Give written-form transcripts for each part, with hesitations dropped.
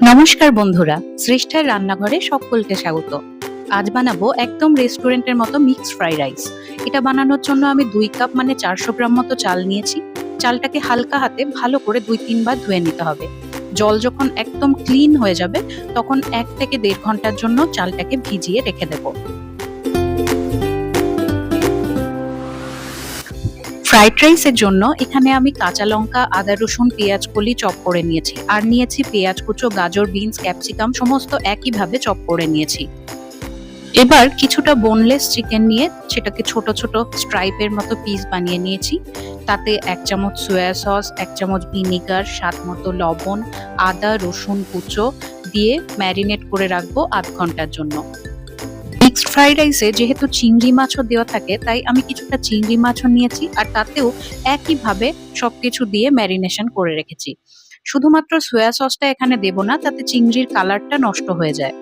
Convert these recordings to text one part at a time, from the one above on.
নমস্কার বন্ধুরা, শ্রেষ্ঠার রান্নাঘরে সকলকে স্বাগত। আজ বানাবো একদম রেস্টুরেন্টের মতো মিক্সড ফ্রাইড রাইস। এটা বানানোর জন্য আমি 2 কাপ মানে 400 গ্রাম মতো চাল নিয়েছি। চালটাকে হালকা হাতে ভালো করে 2-3 বার ধুয়ে নিতে হবে। জল যখন একদম ক্লিন হয়ে যাবে তখন 1 থেকে 1.5 ঘন্টার জন্য চালটাকে ভিজিয়ে রেখে দেবো। ফ্রাইড রাইসের জন্য এখানে আমি কাঁচা লঙ্কা, আদা, রসুন, পেঁয়াজ কলি চপ করে নিয়েছি, আর নিয়েছি পেঁয়াজ কুচো, গাজর, বিনস, ক্যাপসিকাম সমস্ত একইভাবে চপ করে নিয়েছি। এবার কিছুটা বোনলেস চিকেন নিয়ে সেটাকে ছোট ছোট স্ট্রাইপের মতো পিস বানিয়ে নিয়েছি। তাতে 1 চামচ সয়া সস, 1 চামচ ভিনিগার, স্বাদ মতো লবণ, আদা রসুন কুচো দিয়ে ম্যারিনেট করে রাখবো আধ ঘন্টার জন্য। মিক্সড ফ্রাইড রাইসে যেহেতু চিংড়ি মাছও দেওয়া থাকে, তাই আমি কিছুটা চিংড়ি মাছও নিয়েছি, আর তাতেও একইভাবে সবকিছু দিয়ে ম্যারিনেশন করে রেখেছি। শুধুমাত্র সয়া সসটা এখানে দেব না, তাতে চিংড়ির কালারটা নষ্ট হয়ে যায়।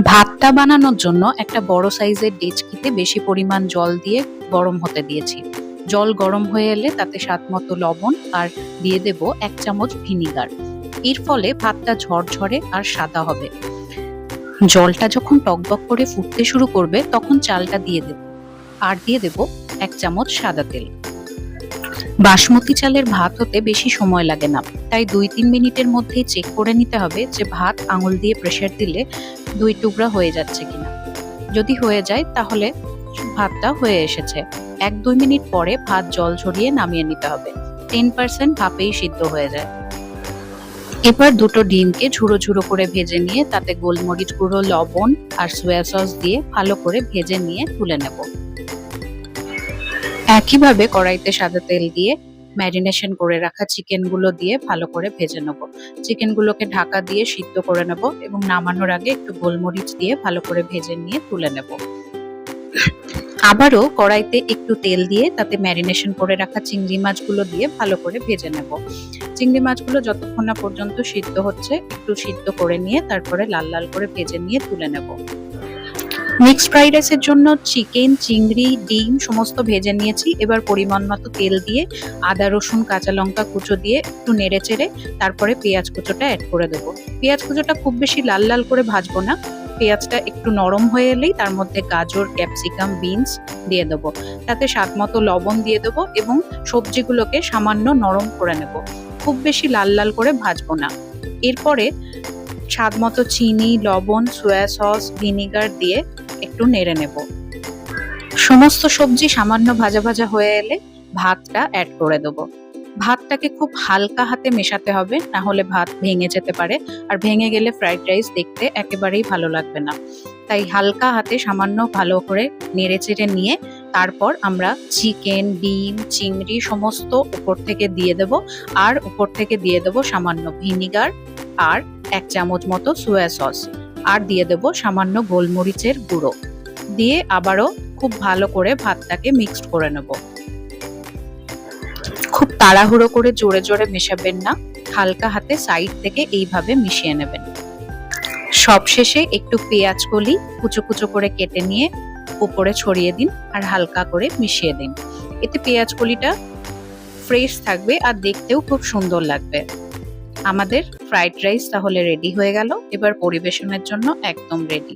ভাতটা বানানোর জন্য একটা বড় সাইজের ডেচকিতে বেশি পরিমাণ জল দিয়ে গরম হতে দিয়েছি। জল গরম হয়ে এলে তাতে স্বাদ মতো লবণ আর দিয়ে দেব 1 চামচ ভিনিগার। এর ফলে ভাতটা ঝরঝরে আর সাদা হবে। জলটা যখন টকবক করে ফুটতে শুরু করবে তখন চালটা দিয়ে দেব, আর দিয়ে দেব 1 চামচ সাদা তেল। বাসমতি চালের ভাত হতে বেশি সময় লাগে না, তাই 2-3 মিনিটের মধ্যেই চেক করে নিতে হবে যে ভাত আঙুল দিয়ে প্রেসার দিলে 2 টুকরা হয়ে যাচ্ছে কিনা। যদি হয়ে যায় তাহলে ভাতটা হয়ে এসেছে। 1-2 মিনিট পরে ভাত জল ঝরিয়ে নামিয়ে নিতে হবে। 10% ভাপেই সিদ্ধ হয়ে যায়। এবার দুটো ডিমকে ঝুড়ো ঝুড়ো করে ভেজে নিয়ে তাতে গোলমরিচ গুঁড়ো, লবণ আর সয়া সস দিয়ে ভালো করে ভেজে নিয়ে তুলে নেব। একইভাবে কড়াইতে সাদা তেল দিয়ে ম্যারিনেশন করে রাখা চিকেনগুলো দিয়ে ভালো করে ভেজে নেব। চিকেনগুলোকে ঢাকা দিয়ে সিদ্ধ করে নেব এবং নামানোর আগে একটু গোলমরিচ দিয়ে ভালো করে ভেজে নিয়ে তুলে নেব। আবারও কড়াইতে একটু তেল দিয়ে তাতে ম্যারিনেশন করে রাখা চিংড়ি মাছগুলো দিয়ে ভালো করে ভেজে নেব। চিংড়ি মাছগুলো যতক্ষণ না পর্যন্ত সিদ্ধ হচ্ছে একটু সিদ্ধ করে নিয়ে তারপরে লাল লাল করে ভেজে নিয়ে তুলে নেব। মিক্সড ফ্রাইড রাইসের জন্য চিকেন, চিংড়ি, ডিম সমস্ত ভেজে নিয়েছি। এবার পরিমাণ মতো তেল দিয়ে আদা রসুন কাঁচা লঙ্কা কুচো দিয়ে একটু নেড়ে চেড়ে তারপরে পেঁয়াজ কুচোটা অ্যাড করে দেবো। পেঁয়াজ কুচোটা খুব বেশি লাল লাল করে ভাজবো না, পেঁয়াজটা একটু নরম হয়ে এলেই তার মধ্যে গাজর, ক্যাপসিকাম, বিনস দিয়ে দেবো। তাতে স্বাদ মতো লবণ দিয়ে দেবো এবং সবজিগুলোকে সামান্য নরম করে নেব। খুব বেশি লাল লাল করে ভাজবো না। এরপরে স্বাদ মতো চিনি, লবণ, সয়া সস, ভিনিগার দিয়ে একটু নেড়ে নেব। সমস্ত সবজি সামান্য ভাজা ভাজা হয়ে এলে ভাতটা অ্যাড করে দেবো। ভাতটাকে খুব হালকা হাতে মেশাতে হবে, না হলে ভাত ভেঙে যেতে পারে, আর ভেঙে গেলে ফ্রাইড রাইস দেখতে একেবারেই ভালো লাগবে না। তাই হালকা হাতে সামান্য ভালো করে নেড়ে চেড়ে নিয়ে তারপর আমরা চিকেন, ডিম, চিংড়ি সমস্ত উপর থেকে দিয়ে দেব, আর উপর থেকে দিয়ে দেব সামান্য ভিনিগার আর 1 চামচ মতো সয়া সস, আর দিয়ে দেব সামান্য গোলমরিচের গুঁড়ো দিয়ে আবারও খুব ভালো করে ভাতটাকে মিক্সড করে নেব। খুব তাড়াহুড়ো করে জোরে জোরে মেশাবেন না, হালকা হাতে সাইড থেকে এইভাবে মিশিয়ে নেবেন। সবশেষে একটু পেঁয়াজ কলি কুচো কুচো করে কেটে নিয়ে উপরে ছড়িয়ে দিন আর হালকা করে মিশিয়ে দিন। এতে পেঁয়াজ কলিটা ফ্রেশ থাকবে আর দেখতেও খুব সুন্দর লাগবে। আমাদের ফ্রাইড রাইস তাহলে রেডি হয়ে গেল। এবার পরিবেশনের জন্য একদম রেডি।